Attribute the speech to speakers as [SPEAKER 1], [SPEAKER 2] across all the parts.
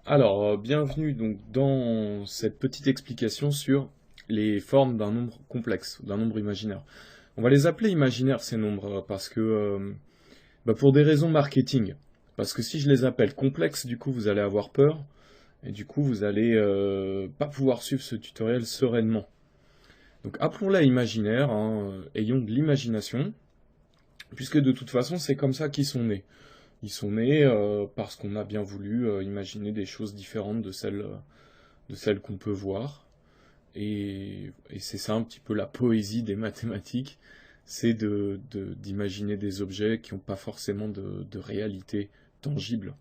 [SPEAKER 1] Bienvenue donc dans cette petite explication sur les formes d'un nombre complexe, d'un nombre imaginaire. On va les appeler imaginaires ces nombres parce que pour des raisons marketing. Parce que si je les appelle complexes, du coup vous allez avoir peur et du coup vous allez pas pouvoir suivre ce tutoriel sereinement. Donc appelons-la imaginaire, hein, ayons de l'imagination, puisque de toute façon c'est comme ça qu'ils sont nés. Ils sont nés parce qu'on a bien voulu imaginer des choses différentes de celles qu'on peut voir. Et c'est ça un petit peu la poésie des mathématiques, c'est d'imaginer des objets qui n'ont pas forcément de réalité tangible.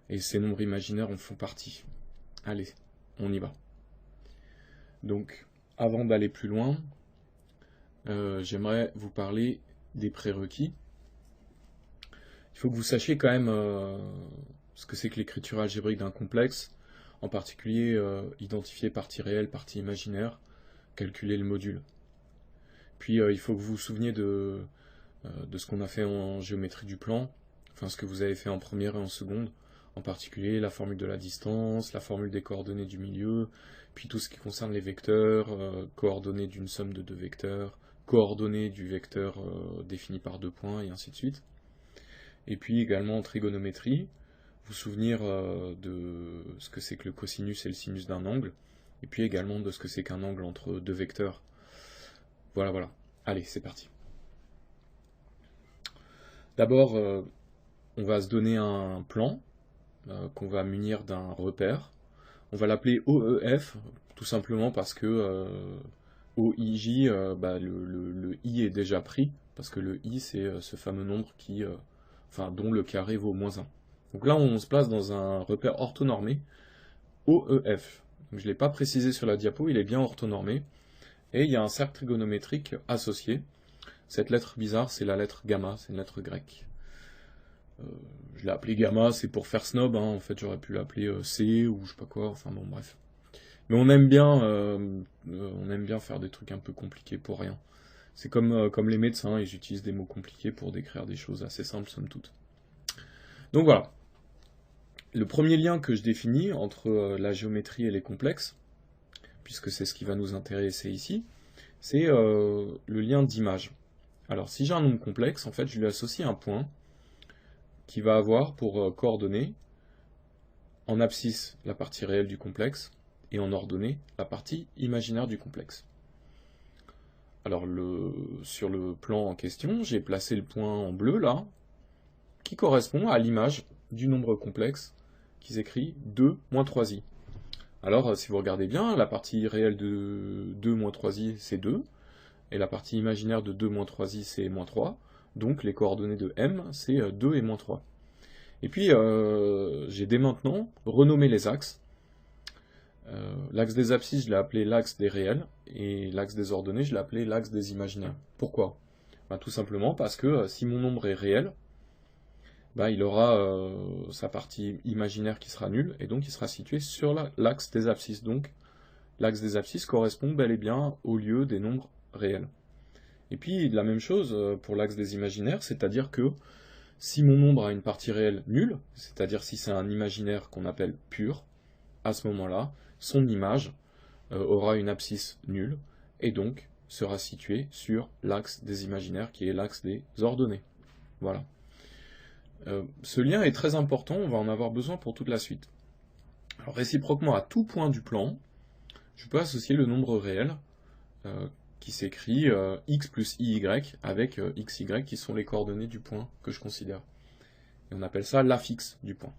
[SPEAKER 1] Et ces nombres imaginaires en font partie. Allez, on y va. Donc, avant d'aller plus loin, j'aimerais vous parler des prérequis. Il faut que vous sachiez quand même ce que c'est que l'écriture algébrique d'un complexe, en particulier identifier partie réelle, partie imaginaire, calculer le module. Puis il faut que vous vous souveniez de ce qu'on a fait en géométrie du plan, enfin ce que vous avez fait en première et en seconde, en particulier la formule de la distance, la formule des coordonnées du milieu, puis tout ce qui concerne les vecteurs, coordonnées d'une somme de deux vecteurs, coordonnées du vecteur défini par deux points, et ainsi de suite. Et puis également en trigonométrie, vous souvenir de ce que c'est que le cosinus et le sinus d'un angle, et puis également de ce que c'est qu'un angle entre deux vecteurs. Voilà. Allez, c'est parti. D'abord, on va se donner un plan qu'on va munir d'un repère. On va l'appeler OEF, tout simplement parce que OIJ, le I est déjà pris, parce que le I c'est ce fameux nombre dont le carré vaut -1. Donc là on se place dans un repère orthonormé, OEF. Donc, je ne l'ai pas précisé sur la diapo, il est bien orthonormé. Et il y a un cercle trigonométrique associé. Cette lettre bizarre, c'est la lettre gamma, c'est une lettre grecque. Je l'ai appelé gamma, c'est pour faire snob, hein. En fait j'aurais pu l'appeler C ou je sais pas quoi, enfin bon bref. Mais on aime bien faire des trucs un peu compliqués pour rien. C'est comme les médecins, ils utilisent des mots compliqués pour décrire des choses assez simples somme toute. Donc voilà. Le premier lien que je définis entre la géométrie et les complexes, puisque c'est ce qui va nous intéresser ici, c'est le lien d'image. Alors si j'ai un nombre complexe, en fait je lui associe un point qui va avoir pour coordonnée en abscisse la partie réelle du complexe et en ordonnée la partie imaginaire du complexe. Alors sur le plan en question, j'ai placé le point en bleu là, qui correspond à l'image du nombre complexe qui s'écrit 2 moins 3i. Alors si vous regardez bien, la partie réelle de 2 moins 3i c'est 2, et la partie imaginaire de 2 moins 3i c'est -3, donc les coordonnées de m c'est 2 et -3. Et puis j'ai dès maintenant renommé les axes. L'axe des abscisses, je l'ai appelé l'axe des réels, et l'axe des ordonnées, je l'ai appelé l'axe des imaginaires. Pourquoi? Tout simplement parce que si mon nombre est réel, il aura sa partie imaginaire qui sera nulle, et donc il sera situé sur l'axe des abscisses. Donc l'axe des abscisses correspond bel et bien au lieu des nombres réels. Et puis la même chose pour l'axe des imaginaires, c'est-à-dire que si mon nombre a une partie réelle nulle, c'est-à-dire si c'est un imaginaire qu'on appelle pur, à ce moment-là, son image aura une abscisse nulle, et donc sera située sur l'axe des imaginaires, qui est l'axe des ordonnées. Voilà. Ce lien est très important, on va en avoir besoin pour toute la suite. Alors réciproquement à tout point du plan, je peux associer le nombre réel, qui s'écrit x plus iy, avec xy qui sont les coordonnées du point que je considère. Et on appelle ça l'affixe du point.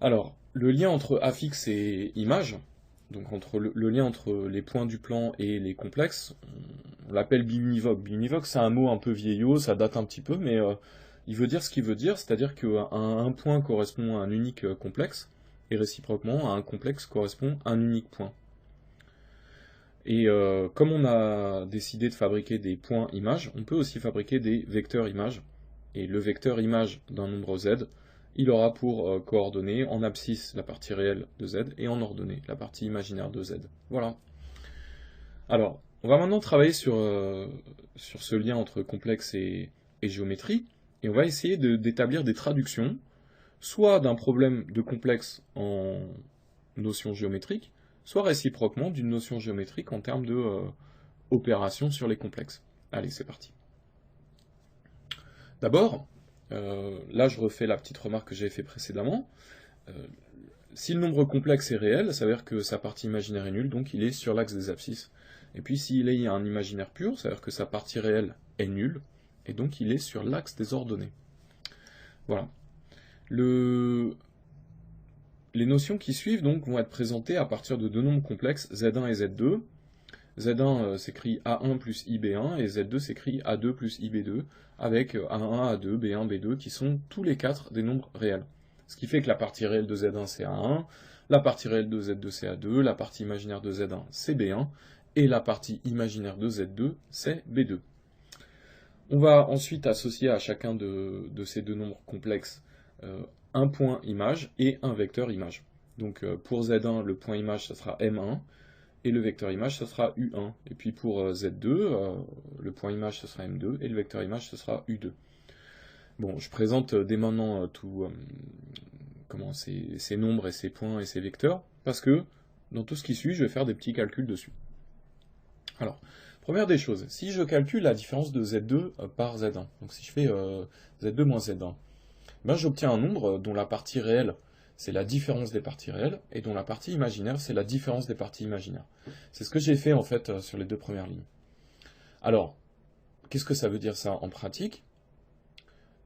[SPEAKER 1] Alors, le lien entre affixe et image, donc entre le lien entre les points du plan et les complexes, on l'appelle biunivoque. Biunivoque, c'est un mot un peu vieillot, ça date un petit peu, mais il veut dire ce qu'il veut dire, c'est-à-dire qu'un point correspond à un unique complexe, et réciproquement, à un complexe correspond à un unique point. Et comme on a décidé de fabriquer des points images, on peut aussi fabriquer des vecteurs images. Et le vecteur image d'un nombre z, il aura pour coordonnées en abscisse la partie réelle de z et en ordonnée la partie imaginaire de z. Voilà. Alors, on va maintenant travailler sur ce lien entre complexe et géométrie, et on va essayer d'établir des traductions, soit d'un problème de complexe en notion géométrique, soit réciproquement d'une notion géométrique en termes de opérations sur les complexes. Allez, c'est parti. D'abord, là je refais la petite remarque que j'avais fait précédemment. Si le nombre complexe est réel, ça veut dire que sa partie imaginaire est nulle, donc il est sur l'axe des abscisses. Et puis s'il est un imaginaire pur, ça veut dire que sa partie réelle est nulle, et donc il est sur l'axe des ordonnées. Voilà. Les notions qui suivent donc vont être présentées à partir de deux nombres complexes, Z1 et Z2. Z1 s'écrit A1 plus IB1 et Z2 s'écrit A2 plus IB2 avec A1, A2, B1, B2 qui sont tous les quatre des nombres réels. Ce qui fait que la partie réelle de Z1 c'est A1, la partie réelle de Z2 c'est A2, la partie imaginaire de Z1 c'est B1 et la partie imaginaire de Z2 c'est B2. On va ensuite associer à chacun de ces deux nombres complexes un point image et un vecteur image. Donc pour Z1, le point image, ça sera M1, et le vecteur image, ça sera U1. Et puis pour Z2, le point image, ça sera M2, et le vecteur image, ça sera U2. Bon, je présente dès maintenant ces nombres et ces points et ces vecteurs, parce que dans tout ce qui suit, je vais faire des petits calculs dessus. Alors, première des choses, si je calcule la différence de Z2 par Z1, donc si je fais Z2 moins Z1, ben j'obtiens un nombre dont la partie réelle, c'est la différence des parties réelles, et dont la partie imaginaire, c'est la différence des parties imaginaires. C'est ce que j'ai fait en fait sur les deux premières lignes. Alors, qu'est-ce que ça veut dire ça en pratique?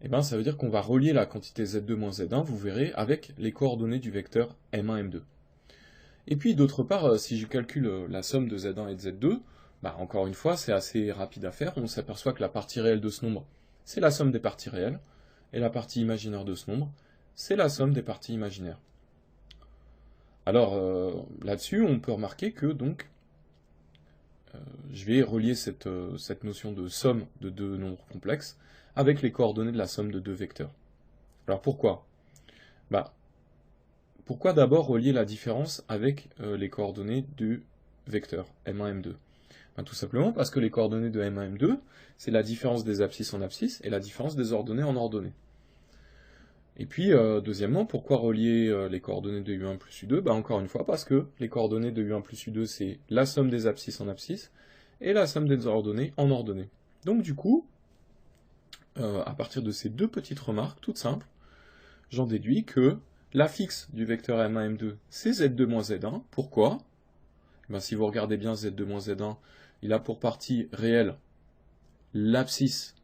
[SPEAKER 1] Eh bien, ça veut dire qu'on va relier la quantité Z2 moins Z1, vous verrez, avec les coordonnées du vecteur M1, M2. Et puis d'autre part, si je calcule la somme de Z1 et de Z2, bah, encore une fois, c'est assez rapide à faire. On s'aperçoit que la partie réelle de ce nombre, c'est la somme des parties réelles, et la partie imaginaire de ce nombre, c'est la somme des parties imaginaires. Alors là-dessus, on peut remarquer que donc je vais relier cette notion de somme de deux nombres complexes avec les coordonnées de la somme de deux vecteurs. Alors pourquoi? Pourquoi d'abord relier la différence avec les coordonnées du vecteur M1, M2? Tout simplement parce que les coordonnées de M1, M2, c'est la différence des abscisses en abscisses et la différence des ordonnées en ordonnées. Et puis, deuxièmement, pourquoi relier les coordonnées de U1 plus U2? Encore une fois, parce que les coordonnées de U1 plus U2, c'est la somme des abscisses en abscisses et la somme des ordonnées en ordonnées. Donc du coup, à partir de ces deux petites remarques, toutes simples, j'en déduis que l'affixe du vecteur M1, M2, c'est Z2 moins Z1. Pourquoi? Si vous regardez bien Z2 moins Z1, il a pour partie réelle l'abscisse,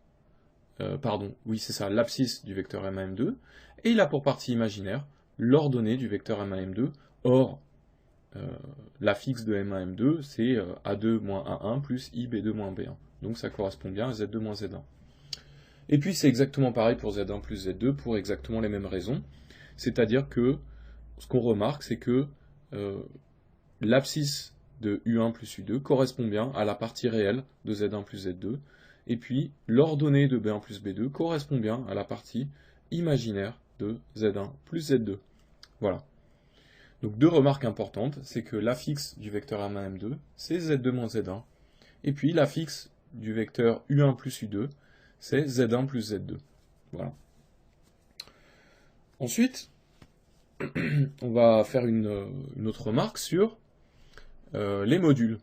[SPEAKER 1] l'abscisse du vecteur M1, M2, et il a pour partie imaginaire l'ordonnée du vecteur M1, M2. Or, l'affixe de M1, M2, c'est A2 moins A1 plus IB2 moins B1. Donc ça correspond bien à Z2 moins Z1. Et puis c'est exactement pareil pour Z1 plus Z2 pour exactement les mêmes raisons. C'est-à-dire que ce qu'on remarque, c'est que l'abscisse de U1 plus U2 correspond bien à la partie réelle de Z1 plus Z2, et puis l'ordonnée de B1 plus B2 correspond bien à la partie imaginaire de Z1 plus Z2. Voilà. Donc deux remarques importantes, c'est que l'affixe du vecteur M1, M2, c'est Z2 moins Z1, et puis l'affixe du vecteur U1 plus U2, c'est Z1 plus Z2. Voilà. Ensuite, on va faire une autre remarque sur les modules.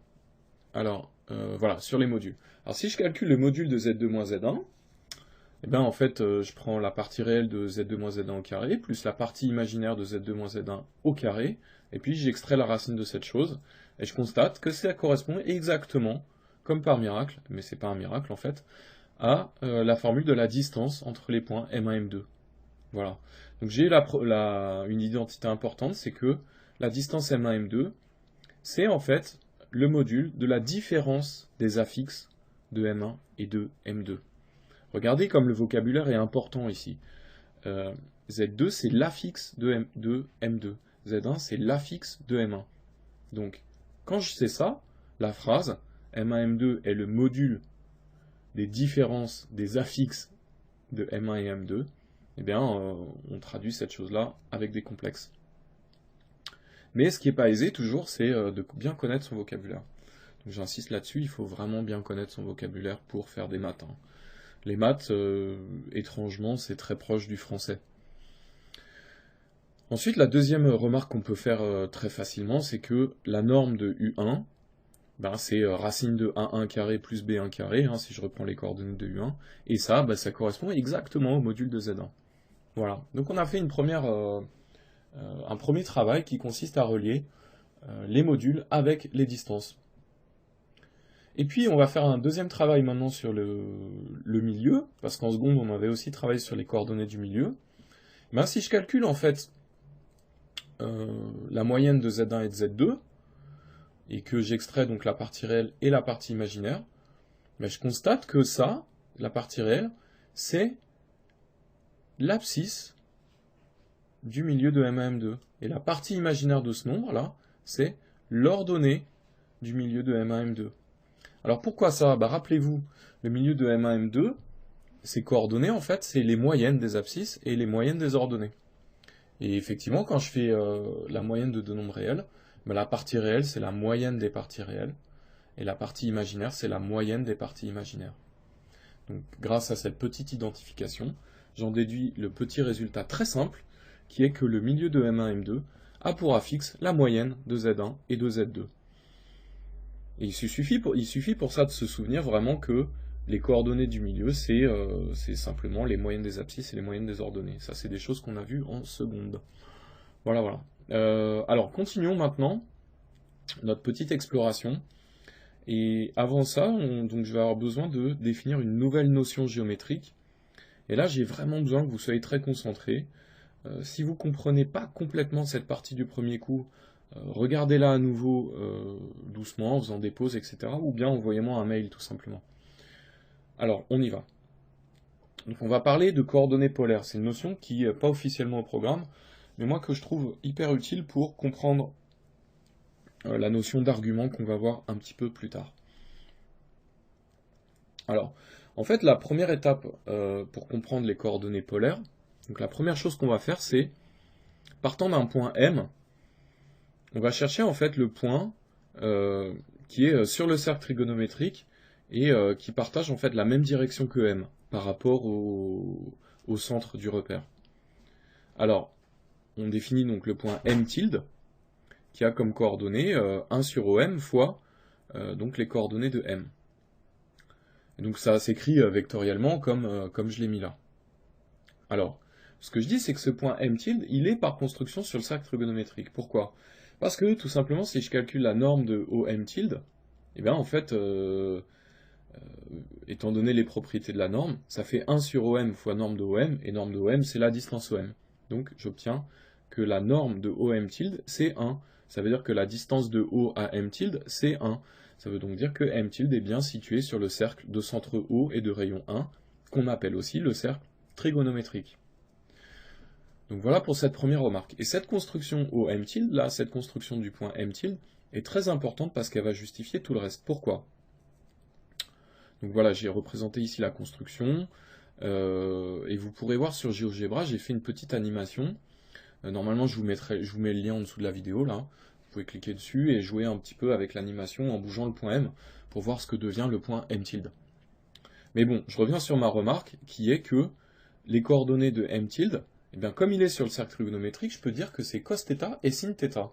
[SPEAKER 1] Alors, voilà, sur les modules. Alors si je calcule le module de Z2 moins Z1, eh bien en fait, je prends la partie réelle de Z2 moins Z1 au carré, plus la partie imaginaire de Z2 moins Z1 au carré, et puis j'extrais la racine de cette chose, et je constate que ça correspond exactement, comme par miracle, mais c'est pas un miracle en fait, à la formule de la distance entre les points M1 et M2. Voilà. Donc j'ai une identité importante, c'est que la distance M1 M2, c'est en fait le module de la différence des affixes de M1 et de M2. Regardez comme le vocabulaire est important ici. Z2 c'est l'affixe de M2. Z1 c'est l'affixe de M1. Donc quand je sais ça, la phrase M1 M2 est le module des différences des affixes de M1 et M2, eh bien, on traduit cette chose-là avec des complexes. Mais ce qui n'est pas aisé, toujours, c'est de bien connaître son vocabulaire. Donc j'insiste là-dessus, il faut vraiment bien connaître son vocabulaire pour faire des maths. Les maths, étrangement, c'est très proche du français. Ensuite, la deuxième remarque qu'on peut faire très facilement, c'est que la norme de U1, ben, c'est racine de A1 carré plus B1 carré, hein, si je reprends les coordonnées de U1, et ça, ben, ça correspond exactement au module de Z1. Voilà, donc on a fait un premier travail qui consiste à relier les modules avec les distances. Et puis on va faire un deuxième travail maintenant sur le milieu, parce qu'en seconde on avait aussi travaillé sur les coordonnées du milieu. Ben, si je calcule en fait la moyenne de Z1 et de Z2, et que j'extrais donc la partie réelle et la partie imaginaire, ben, je constate que ça, la partie réelle, c'est l'abscisse du milieu de M1, M2. Et la partie imaginaire de ce nombre-là, c'est l'ordonnée du milieu de M1, M2. Alors pourquoi ça? Bah, rappelez-vous, le milieu de M1, M2, ces coordonnées, en fait, c'est les moyennes des abscisses et les moyennes des ordonnées. Et effectivement, quand je fais la moyenne de deux nombres réels, bah, la partie réelle, c'est la moyenne des parties réelles, et la partie imaginaire, c'est la moyenne des parties imaginaires. Donc, grâce à cette petite identification, j'en déduis le petit résultat très simple, qui est que le milieu de M1, M2 a pour affixe la moyenne de Z1 et de Z2. Et il suffit pour ça de se souvenir vraiment que les coordonnées du milieu, c'est simplement les moyennes des abscisses et les moyennes des ordonnées. Ça, c'est des choses qu'on a vues en seconde. Voilà, voilà. Alors, continuons maintenant notre petite exploration. Et avant ça, donc, je vais avoir besoin de définir une nouvelle notion géométrique. Et là, j'ai vraiment besoin que vous soyez très concentrés. Si vous ne comprenez pas complètement cette partie du premier coup, regardez-la à nouveau doucement, en faisant des pauses, etc. Ou bien envoyez-moi un mail tout simplement. Alors, on y va. Donc on va parler de coordonnées polaires. C'est une notion qui n'est pas officiellement au programme, mais moi que je trouve hyper utile pour comprendre la notion d'argument qu'on va voir un petit peu plus tard. Alors, en fait, la première étape pour comprendre les coordonnées polaires, donc la première chose qu'on va faire, c'est, partant d'un point M, on va chercher en fait le point qui est sur le cercle trigonométrique et qui partage en fait la même direction que M par rapport au centre du repère. Alors, on définit donc le point M tilde qui a comme coordonnées 1 sur OM fois donc les coordonnées de M. Et donc ça s'écrit vectoriellement comme je l'ai mis là. Alors, ce que je dis, c'est que ce point M tilde, il est par construction sur le cercle trigonométrique. Pourquoi? Parce que, tout simplement, si je calcule la norme de OM tilde, eh bien, en fait, étant donné les propriétés de la norme, ça fait 1 sur OM fois norme de OM, et norme de OM, c'est la distance OM. Donc, j'obtiens que la norme de OM tilde, c'est 1. Ça veut dire que la distance de O à M tilde, c'est 1. Ça veut donc dire que M tilde est bien situé sur le cercle de centre O et de rayon 1, qu'on appelle aussi le cercle trigonométrique. Donc voilà pour cette première remarque. Et cette construction au M tilde, là, cette construction du point M tilde, est très importante parce qu'elle va justifier tout le reste. Pourquoi? Donc voilà, j'ai représenté ici la construction, et vous pourrez voir sur GeoGebra, j'ai fait une petite animation. Normalement, je vous mets le lien en dessous de la vidéo, là. Vous pouvez cliquer dessus et jouer un petit peu avec l'animation en bougeant le point M pour voir ce que devient le point M tilde. Mais bon, je reviens sur ma remarque, qui est que les coordonnées de M tilde, eh bien, comme il est sur le cercle trigonométrique, je peux dire que c'est cos θ et sin θ.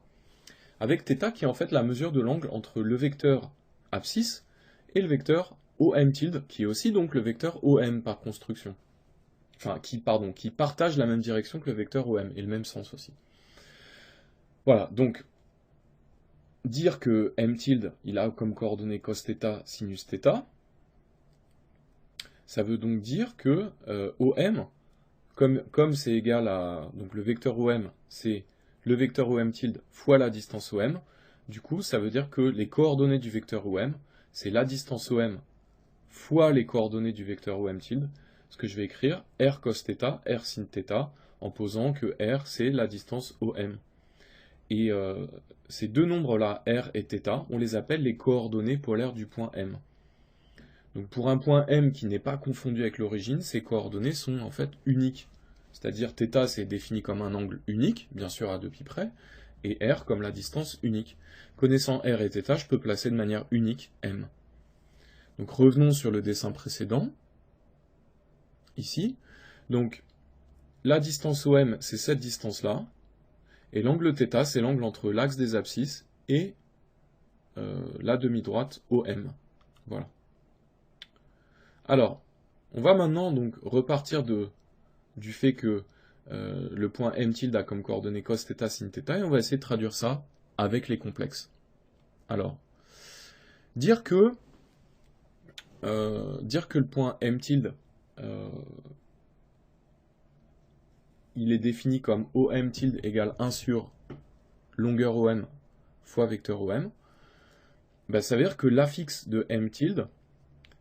[SPEAKER 1] Avec θ qui est en fait la mesure de l'angle entre le vecteur abscisse et le vecteur OM tilde, qui est aussi donc le vecteur OM par construction. Enfin, qui partage la même direction que le vecteur OM, et le même sens aussi. Voilà, donc, dire que M tilde, il a comme coordonnées cos θ, sinus θ, ça veut donc dire que OM, comme c'est égal à, donc le vecteur OM, c'est le vecteur OM tilde fois la distance OM, du coup, ça veut dire que les coordonnées du vecteur OM, c'est la distance OM fois les coordonnées du vecteur OM tilde, ce que je vais écrire R cos θ, R sin θ, en posant que R, c'est la distance OM. Et ces deux nombres-là, R et θ, on les appelle les coordonnées polaires du point M. Donc pour un point M qui n'est pas confondu avec l'origine, ces coordonnées sont en fait uniques. C'est-à-dire θ c'est défini comme un angle unique, bien sûr à 2 π près, et R comme la distance unique. Connaissant R et θ, je peux placer de manière unique M. Donc revenons sur le dessin précédent. ici. Donc, la distance OM, c'est cette distance-là, et l'angle θ, c'est l'angle entre l'axe des abscisses et la demi-droite OM. Voilà. Alors, on va maintenant donc repartir du fait que le point M tilde a comme coordonnée cos θ, sin θ, et on va essayer de traduire ça avec les complexes. Alors, dire que le point M tilde, il est défini comme OM tilde égale 1 sur longueur OM fois vecteur OM, bah, ça veut dire que l'affixe de M tilde,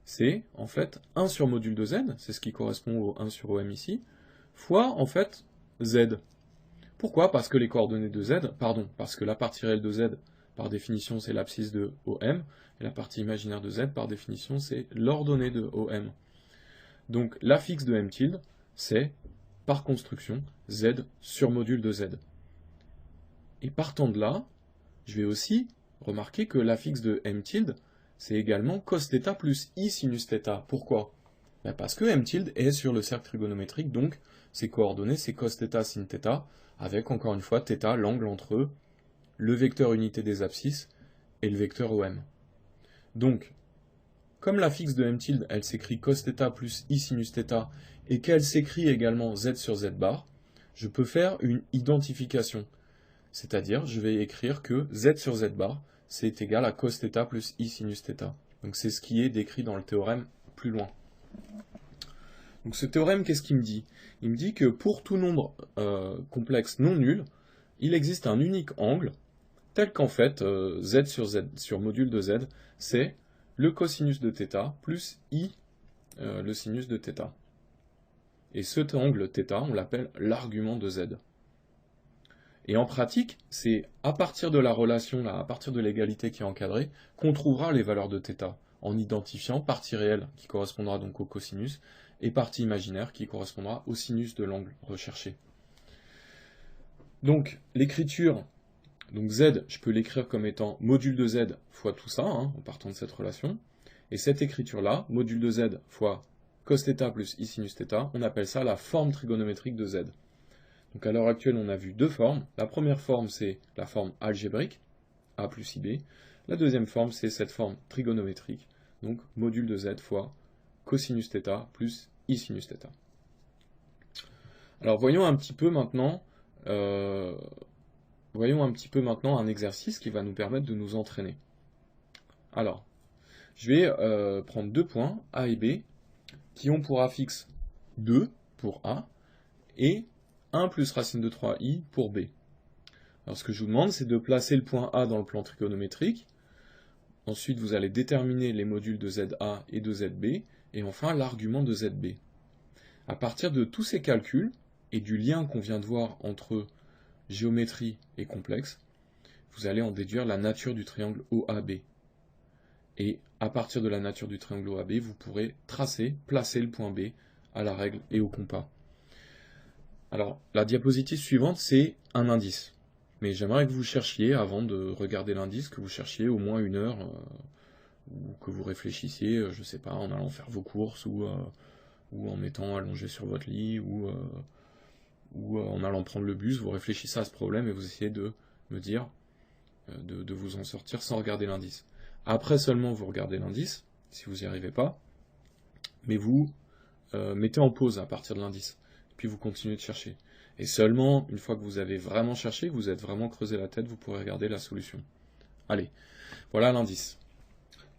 [SPEAKER 1] c'est en fait 1 sur module de Z, c'est ce qui correspond au 1 sur OM ici, fois en fait Z. Pourquoi? Parce que les coordonnées de Z, parce que la partie réelle de Z, par définition, c'est l'abscisse de OM, et la partie imaginaire de Z, par définition, c'est l'ordonnée de OM. Donc l'affixe de M tilde, c'est, par construction, Z sur module de Z. Et partant de là, je vais aussi remarquer que l'affixe de M tilde, c'est également cos θ plus I sinus θ. Pourquoi? Ben parce que M tilde est sur le cercle trigonométrique, donc ses coordonnées, c'est cos θ sin θ, avec encore une fois θ, l'angle entre le vecteur unité des abscisses et le vecteur OM. Donc, comme l'affixe de M tilde, elle s'écrit cos θ plus I sinus θ, et qu'elle s'écrit également Z sur Z bar, je peux faire une identification. C'est-à-dire, je vais écrire que Z sur Z bar, c'est égal à cos θ plus I sinus θ. Donc c'est ce qui est décrit dans le théorème plus loin. Donc ce théorème, qu'est-ce qu'il me dit? Il me dit que pour tout nombre complexe non nul, il existe un unique angle, tel qu'en fait, Z sur module de Z, c'est le cosinus de θ plus I, le sinus de θ. Et cet angle θ, on l'appelle l'argument de Z. Et en pratique, c'est à partir de la relation, là, à partir de l'égalité qui est encadrée, qu'on trouvera les valeurs de θ, en identifiant partie réelle, qui correspondra donc au cosinus, et partie imaginaire, qui correspondra au sinus de l'angle recherché. Donc, l'écriture, donc Z, je peux l'écrire comme étant module de Z fois tout ça, hein, en partant de cette relation. Et cette écriture-là, module de Z fois cos θ plus I sinus θ, on appelle ça la forme trigonométrique de Z. Donc à l'heure actuelle, on a vu deux formes. La première forme, c'est la forme algébrique, A plus IB. La deuxième forme, c'est cette forme trigonométrique, donc module de Z fois cosinus θ plus I sinus θ. Alors voyons un petit peu maintenant un exercice qui va nous permettre de nous entraîner. Alors, je vais prendre deux points, A et B, qui ont pour affixe 2 pour A, et 1 plus racine de 3i pour B. Alors ce que je vous demande, c'est de placer le point A dans le plan trigonométrique. Ensuite, vous allez déterminer les modules de ZA et de ZB, et enfin l'argument de ZB. À partir de tous ces calculs, et du lien qu'on vient de voir entre géométrie et complexe, vous allez en déduire la nature du triangle OAB. Et à partir de la nature du triangle OAB, vous pourrez placer le point B à la règle et au compas. Alors, la diapositive suivante, c'est un indice. Mais j'aimerais que vous cherchiez, avant de regarder l'indice, que vous cherchiez au moins une heure, ou que vous réfléchissiez, je ne sais pas, en allant faire vos courses, ou en étant allongé sur votre lit, ou en allant prendre le bus, vous réfléchissez à ce problème et vous essayez de me dire, de vous en sortir sans regarder l'indice. Après seulement, vous regardez l'indice, si vous n'y arrivez pas, mais vous mettez en pause à partir de l'indice. Puis vous continuez de chercher. Et seulement, une fois que vous avez vraiment cherché, que vous êtes vraiment creusé la tête, vous pourrez regarder la solution. Allez, voilà l'indice.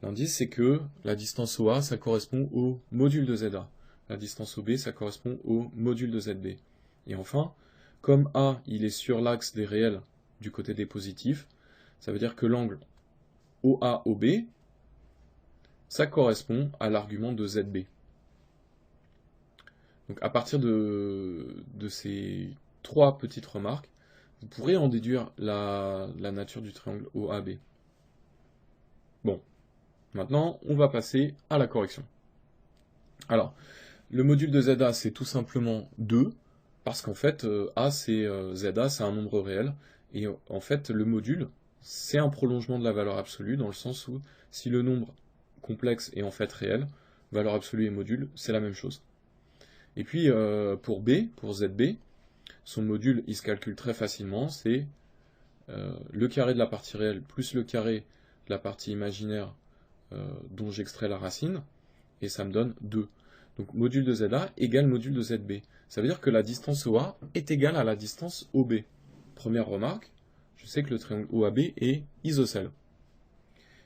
[SPEAKER 1] L'indice, c'est que la distance OA, ça correspond au module de ZA. La distance OB, ça correspond au module de ZB. Et enfin, comme A, il est sur l'axe des réels du côté des positifs, ça veut dire que l'angle OA-OB, ça correspond à l'argument de ZB. Donc à partir de ces trois petites remarques, vous pourrez en déduire la nature du triangle OAB. Bon, maintenant on va passer à la correction. Alors, le module de ZA c'est tout simplement 2, parce qu'en fait ZA c'est un nombre réel, et en fait le module c'est un prolongement de la valeur absolue, dans le sens où si le nombre complexe est en fait réel, valeur absolue et module c'est la même chose. Et puis pour B, pour ZB, son module il se calcule très facilement, c'est le carré de la partie réelle plus le carré de la partie imaginaire dont j'extrais la racine, et ça me donne 2. Donc module de ZA égale module de ZB. Ça veut dire que la distance OA est égale à la distance OB. Première remarque, je sais que le triangle OAB est isocèle.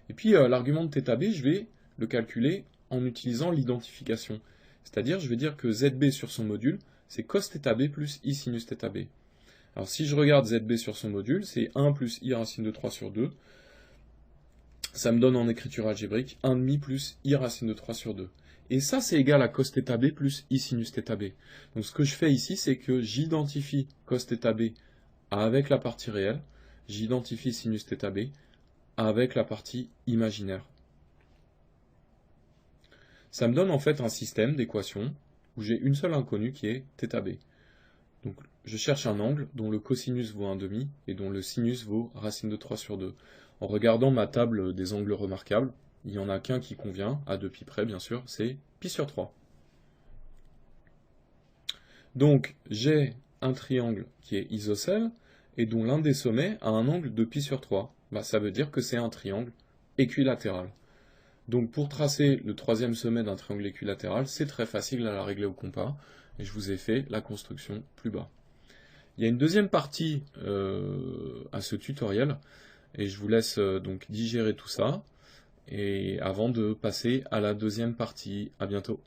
[SPEAKER 1] Et puis l'argument de θB, je vais le calculer en utilisant l'identification. C'est-à-dire, je vais dire que ZB sur son module, c'est cos θB plus I sinus θB. Alors si je regarde ZB sur son module, c'est 1 plus I racine de 3 sur 2. Ça me donne en écriture algébrique 1,5 plus I racine de 3 sur 2. Et ça, c'est égal à cos θB plus I sinus θB. Donc ce que je fais ici, c'est que j'identifie cos θB avec la partie réelle, j'identifie sinus θB avec la partie imaginaire. Ça me donne en fait un système d'équations où j'ai une seule inconnue qui est θB. Donc je cherche un angle dont le cosinus vaut 1,5 et dont le sinus vaut racine de 3 sur 2. En regardant ma table des angles remarquables, il n'y en a qu'un qui convient, à 2 pi près bien sûr, c'est pi sur 3. Donc j'ai un triangle qui est isocèle et dont l'un des sommets a un angle de pi sur 3. Ça veut dire que c'est un triangle équilatéral. Donc pour tracer le troisième sommet d'un triangle équilatéral, c'est très facile à la régler au compas, et je vous ai fait la construction plus bas. Il y a une deuxième partie à ce tutoriel, et je vous laisse donc digérer tout ça, et avant de passer à la deuxième partie. À bientôt.